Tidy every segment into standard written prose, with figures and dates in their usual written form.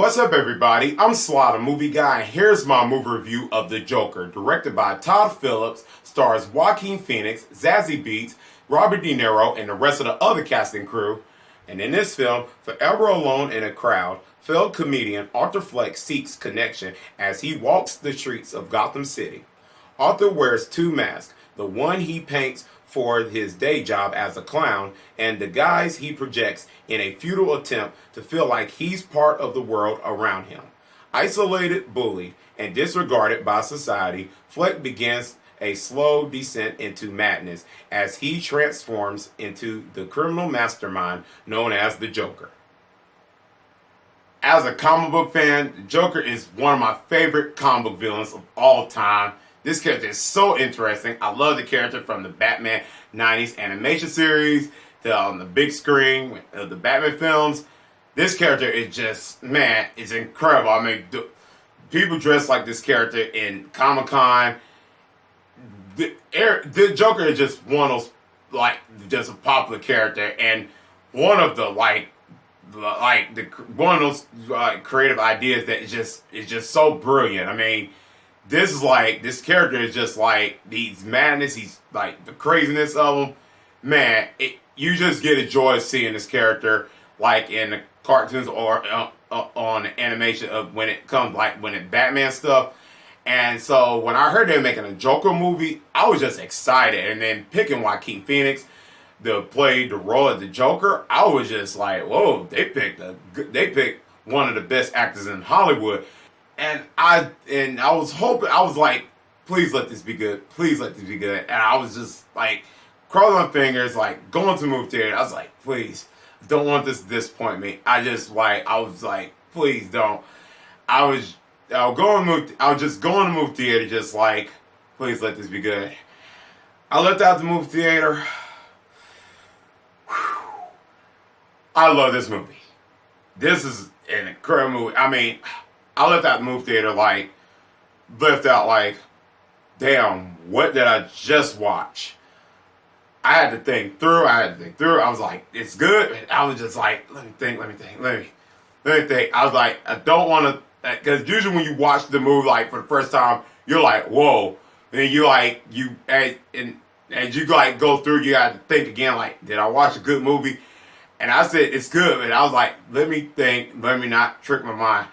What's up, everybody? I'm Sly The Movie Guy, and here's my movie review of The Joker, directed by Todd Phillips, stars Joaquin Phoenix, Zazie Beetz, Robert De Niro, and the rest of the other casting crew. And in this film, forever alone in a crowd, failed comedian Arthur Fleck seeks connection as he walks the streets of Gotham City. Arthur wears two masks, the one he paints for his day job as a clown, and the guise he projects in a futile attempt to feel like he's part of the world around him. Isolated, bullied, and disregarded by society, Fleck begins a slow descent into madness as he transforms into the criminal mastermind known as the Joker. As a comic book fan, the Joker is one of my favorite comic book villains of all time. This character is so interesting. I love the character from the Batman 90s animation series, on the big screen, the Batman films. This character is just, man, it's incredible. I mean, people dress like this character in Comic-Con. The Joker is just one of those, just a popular character, and one of the, one of those creative ideas that is just so brilliant. I mean, this character is just he's madness, he's the craziness of him. Man, you just get a joy of seeing this character in the cartoons or on the animation of when it comes when it Batman stuff. And so when I heard they were making a Joker movie, I was just excited. And then picking Joaquin Phoenix to play the role of the Joker, I was just like, whoa, they picked one of the best actors in Hollywood. And I was hoping, I was like, please let this be good. Please let this be good. And I was just crossing my fingers, going to the movie theater. I was like, please, don't want this to disappoint me. I was like, please don't. I was just going to the movie theater, just please let this be good. I left out the movie theater. I love this movie. This is an incredible movie. I mean, I left out the movie theater damn, what did I just watch? I had to think through. I was like, it's good. I was just like, let me think. I was like, I don't want to, because usually when you watch the movie for the first time, you're like, whoa. And then as you go through, you got to think again, did I watch a good movie? And I said, it's good. And I was like, let me think, let me not trick my mind.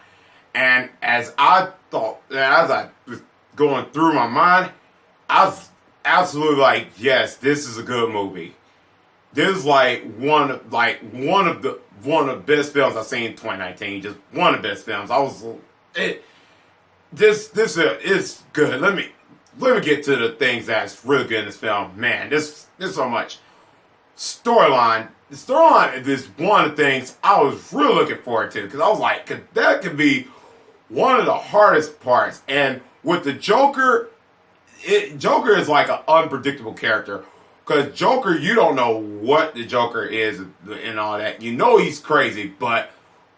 And as I was going through my mind, I was absolutely yes, this is a good movie. This is one of the best films I've seen in 2019. Just one of the best films. This is good. Let me get to the things that's really good in this film. Man, there's so much storyline. The storyline is one of the things I was really looking forward to, because I was like, that could be one of the hardest parts. And with the Joker, Joker is an unpredictable character. Because Joker, you don't know what the Joker is and all that. You know he's crazy, but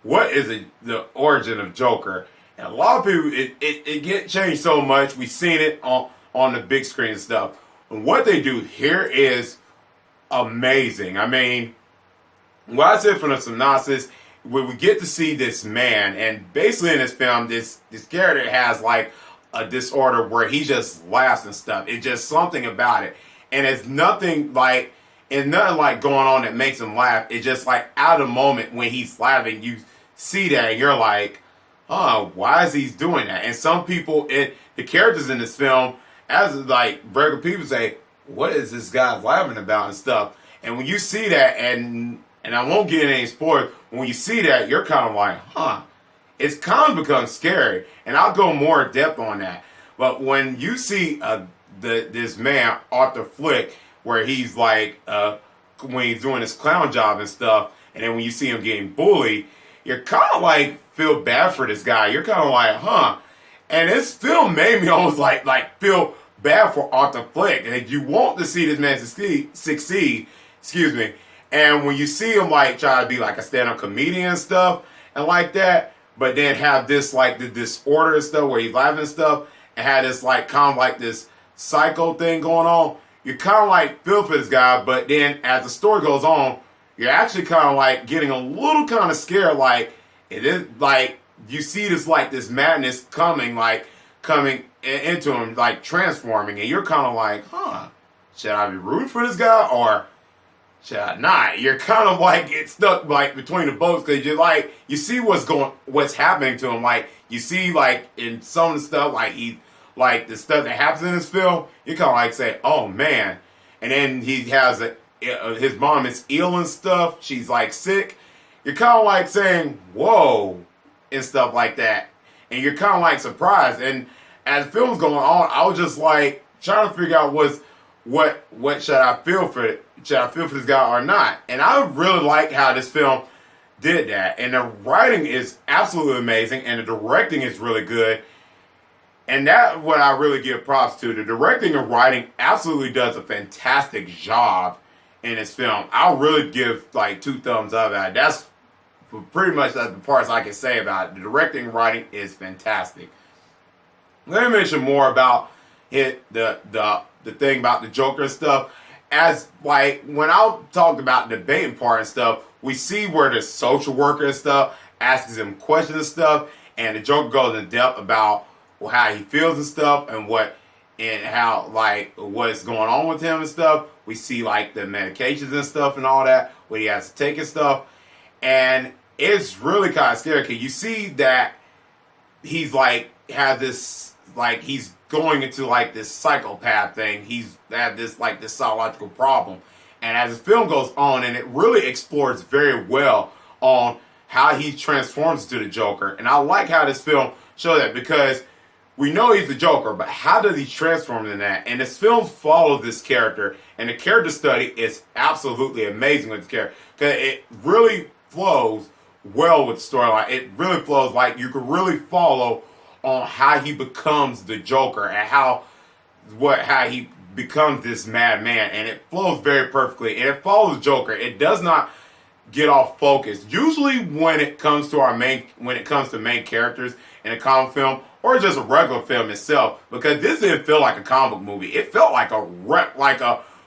what is the origin of Joker? And a lot of people, it get changed so much. We've seen it on the big screen and stuff. And what they do here is amazing. I mean, what I said from the synopsis, when we get to see this man, and basically in this film, this character has a disorder where he just laughs and stuff. It's just something about it. And it's nothing going on that makes him laugh. It's just out of the moment when he's laughing, you see that and you're like, oh, why is he doing that? And some people, the characters in this film, as regular people say, what is this guy laughing about and stuff? And when you see that, and I won't get any spoilers, when you see that, you're kind of like, huh. It's kind of become scary. And I'll go more in depth on that. But when you see this man, Arthur Fleck, where he's when he's doing his clown job and stuff, and then when you see him getting bullied, you're kind of feel bad for this guy. You're kind of like, huh. And this film made me almost feel bad for Arthur Fleck. And you want to see this man succeed, excuse me. And when you see him try to be a stand-up comedian and stuff, and that, but then have this the disorder and stuff where he's laughing and stuff, and had this this psycho thing going on, you kind of feel for this guy. But then as the story goes on, you're actually kind of getting a little kind of scared, it is you see this like this madness coming into him, like transforming, and you're kind of like, huh, should I be rooting for this guy or should I not? You're kind of like it's stuck like between the boats because you're like you see what's happening to him. Like you see like in some of the stuff like the stuff that happens in this film, you kind of like say, oh man, and then he has his mom is ill and stuff. She's like sick. You're kind of like saying, whoa, and stuff like that. And you're kind of like surprised. And as the film's going on, I was just like trying to figure out what should I feel for it? Should I feel for this guy or not? And I really like how this film did that. And the writing is absolutely amazing, and the directing is really good. And that's what I really give props to. The directing and writing absolutely does a fantastic job in this film. I'll really give like 2 thumbs up at it. That's pretty much the parts I can say about it. The directing and writing is fantastic. Let me mention more about the thing about the Joker and stuff. As like when I talked about the debating part and stuff, we see where the social worker and stuff asks him questions and stuff, and the Joker goes in depth about how he feels and stuff, and how like what's going on with him and stuff. We see like the medications and stuff and all that, what he has to take and stuff, and it's really kind of scary because you see that he's like has this like he's going into like this psychopath thing. He's had this like this psychological problem, and as the film goes on, and it really explores very well on how he transforms into the Joker. And I like how this film shows that because we know he's the Joker, but how does he transform into that? And this film follows this character, and the character study is absolutely amazing with this character because it really flows well with the storyline. It really flows like you can really follow on how he becomes the Joker and how he becomes this madman, and it flows very perfectly. And it follows Joker. It does not get off focus. Usually, when it comes to main characters in a comic film or just a regular film itself, because this didn't feel like a comic movie. It felt like a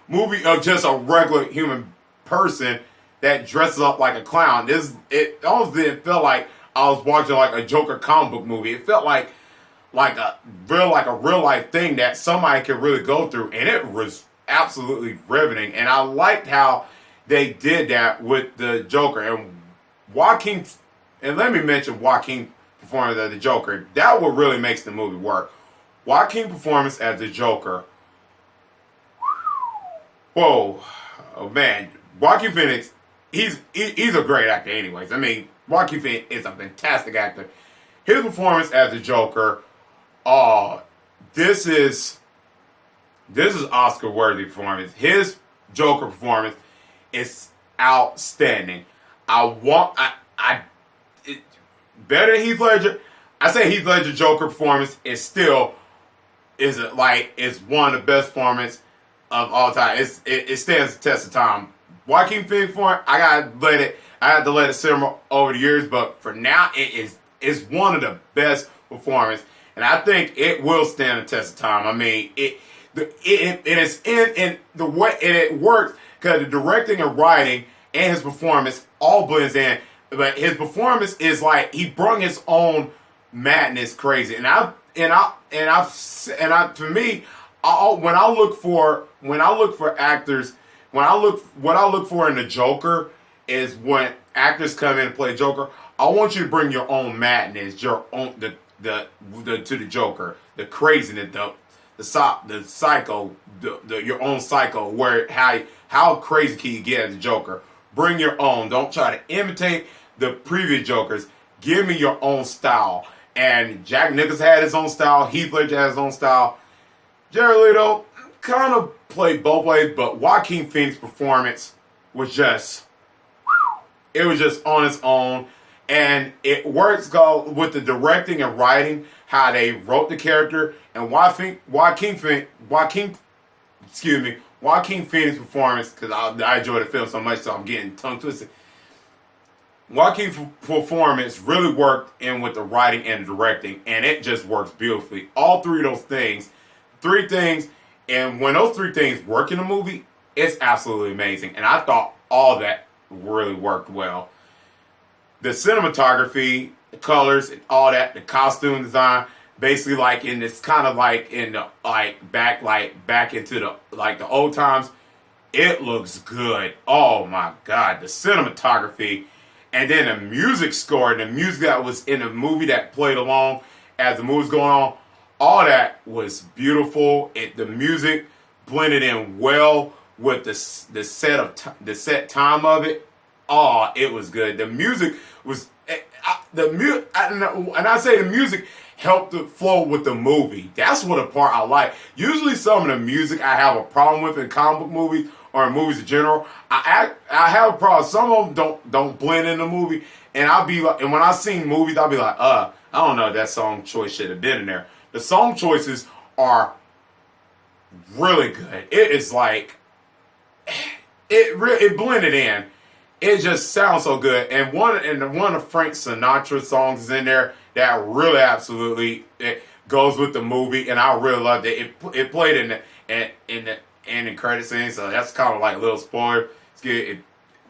movie of just a regular human person that dresses up like a clown. It almost didn't feel like I was watching like a Joker comic book movie. It felt like a real life thing that somebody could really go through, and it was absolutely riveting. And I liked how they did that with the Joker and Joaquin. And let me mention Joaquin performance as the Joker. That what really makes the movie work. Joaquin performance as the Joker. Whoa, oh man, Joaquin Phoenix. He's a great actor, anyways. I mean, Joaquin Phoenix is a fantastic actor. His performance as the Joker, this is Oscar-worthy performance. His Joker performance is outstanding. Better than Heath Ledger. I say Heath Ledger Joker performance is one of the best performances of all time. It stands the test of time. Joaquin Phoenix performance, I had to let it simmer over the years, but for now it's one of the best performances, and I think it will stand the test of time. I mean, it is in the way it works because the directing and writing and his performance all blends in. But his performance is like he brought his own madness crazy, when I look for actors. What I look for in the Joker is when actors come in and play Joker. I want you to bring your own madness, your own to the Joker, the craziness, the psycho, your own psycho. Where how crazy can you get as a Joker? Bring your own. Don't try to imitate the previous Jokers. Give me your own style. And Jack Nicholson had his own style. Heath Ledger had his own style. Jared Leto kind of played both ways, but Joaquin Phoenix's performance was just on its own, and it works with the directing and writing, how they wrote the character, and Joaquin Phoenix's performance, because I enjoyed the film so much, so I'm getting tongue twisted. Joaquin's performance really worked in with the writing and the directing, and it just works beautifully. All three of those things, and when those 3 things work in a movie, it's absolutely amazing. And I thought all that really worked well. The cinematography the colors and all that, the costume design, basically like in this kind of like in the back into the old times. It looks good. Oh my God, the cinematography, and then the music score, the music that was in the movie that played along as the movie was going on, all that was beautiful. The music blended in well with the set time of it. Oh, it was good. The music was and I say the music helped the flow with the movie. That's what the part I like. Usually, some of the music I have a problem with in comic book movies or in movies in general. I have a problem. Some of them don't blend in the movie, and I'll be like, and when I sing movies, I'll be like, I don't know, that song choice should have been in there. The song choices are really good. It is like it blended in. It just sounds so good, and one of Frank Sinatra's songs is in there that really absolutely it goes with the movie, and I really loved it. It played in the ending credit scene, so that's kind of like a little spoiler.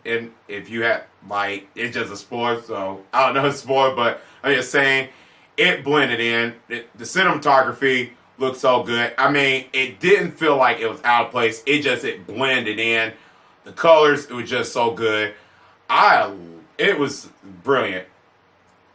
And if you have like, it's just a spoiler, so I don't know if it's a spoiler, but I'm just saying it blended in. The cinematography looked so good. I mean, it didn't feel like it was out of place. It blended in. The colors, it was just so good. It was brilliant.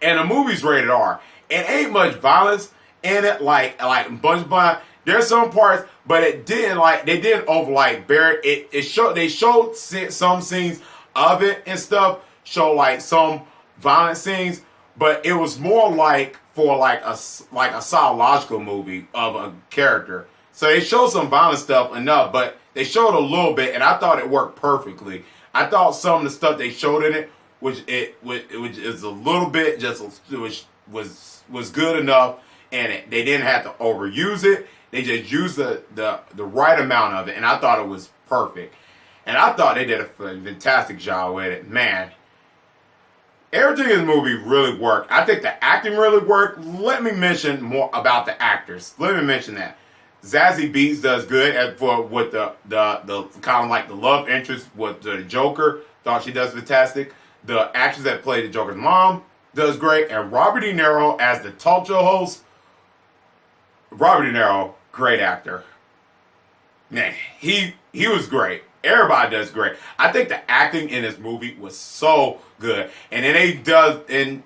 And the movie's rated R. It ain't much violence in it, like a bunch of violence. There's some parts, but they didn't over bury it. They showed some scenes of it and stuff, show like some violent scenes, but it was more like for a psychological movie of a character. So they showed some violent stuff enough, but they showed a little bit, and I thought it worked perfectly. I thought some of the stuff they showed in it, which is a little bit was good enough, and they didn't have to overuse it. They just used the right amount of it, and I thought it was perfect. And I thought they did a fantastic job with it. Man, everything in the movie really worked. I think the acting really worked. Let me mention more about the actors. Let me mention that. Zazie Beetz does good with the kind of like the love interest with the Joker. Thought she does fantastic. The actress that played the Joker's mom does great. And Robert De Niro as the talk show host. Robert De Niro, great actor. Man, he was great. Everybody does great. I think the acting in this movie was so good. And then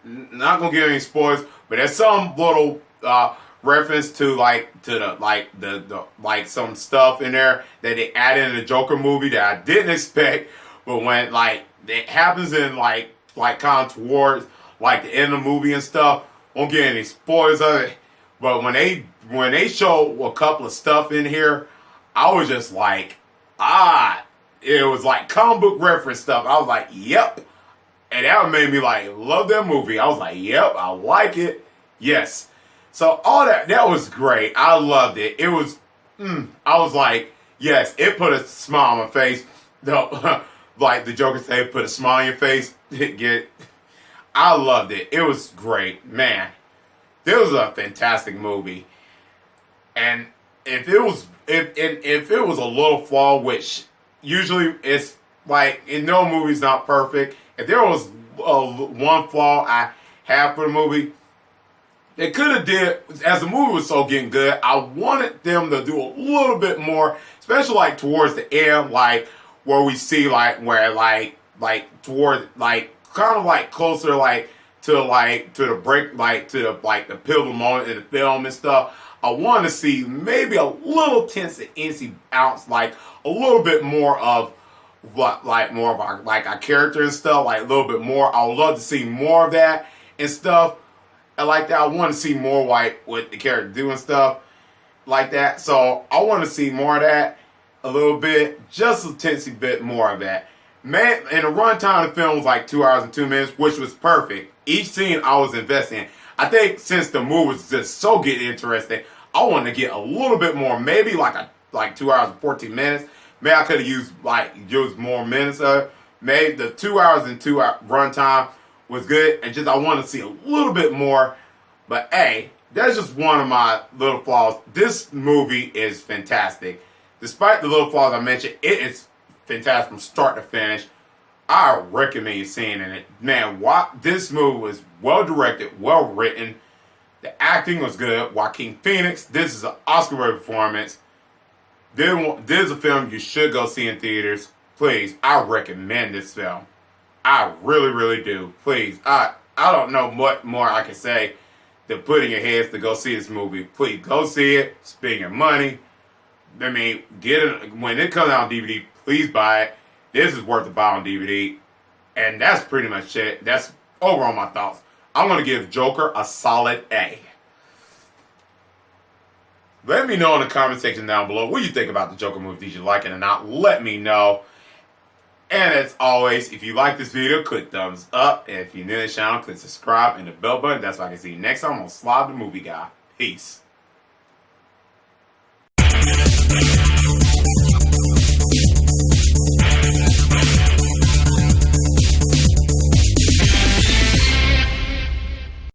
not gonna give any spoilers, but there's some little reference to some stuff in there that they added in the Joker movie that I didn't expect, but when it happens in kind of towards the end of the movie and stuff, won't get any spoilers of it. But when they show a couple of stuff in here, I was just like, it was like comic book reference stuff. I was like, yep. And that made me love that movie. I was like, yep, I like it. Yes. So all that was great. I loved it. It was, I was like, yes, it put a smile on my face. Like the Joker said, put a smile on your face. I loved it. It was great. Man, this was a fantastic movie. And if it was a little flaw, which usually it's in no movie's not perfect. If there was one flaw I have for the movie, they could have did, as the movie was so getting good, I wanted them to do a little bit more, especially towards the end, where we see toward kind of closer to the break, to the pivotal moment in the film and stuff. I want to see maybe a little tense and incy ounce, a little bit more of more of our character and stuff, a little bit more. I would love to see more of that and stuff. I like that. I want to see more with the character doing stuff like that. So I want to see more of that a little bit, just a teensy bit more of that. Man, and the runtime of the film was 2 hours and 2 minutes, which was perfect. Each scene I was investing in. I think since the movie was just so getting interesting, I wanted to get a little bit more, maybe 2 hours and 14 minutes. Maybe I could have used more minutes of it. Maybe the 2 hours and 2 hour runtime was good, and just I want to see a little bit more. But hey, that's just one of my little flaws. This movie is fantastic. Despite the little flaws I mentioned, it is fantastic from start to finish. I recommend you seeing it. Man, this movie was well directed, well written. The acting was good. Joaquin Phoenix, this is an Oscar-worthy performance. This is a film you should go see in theaters. Please, I recommend this film. I really, really do. Please, I don't know what more I can say than putting your heads to go see this movie. Please, go see it. Spend your money. I mean, get it when it comes out on DVD. Please buy it. This is worth the buy on DVD. And that's pretty much it. That's overall my thoughts. I'm going to give Joker a solid A. Let me know in the comment section down below what you think about the Joker movie. Did you like it or not? Let me know. And as always, if you like this video, click thumbs up. And if you're new to the channel, click subscribe and the bell button. That's why I can see you next time on Sly the Movie Guy. Peace.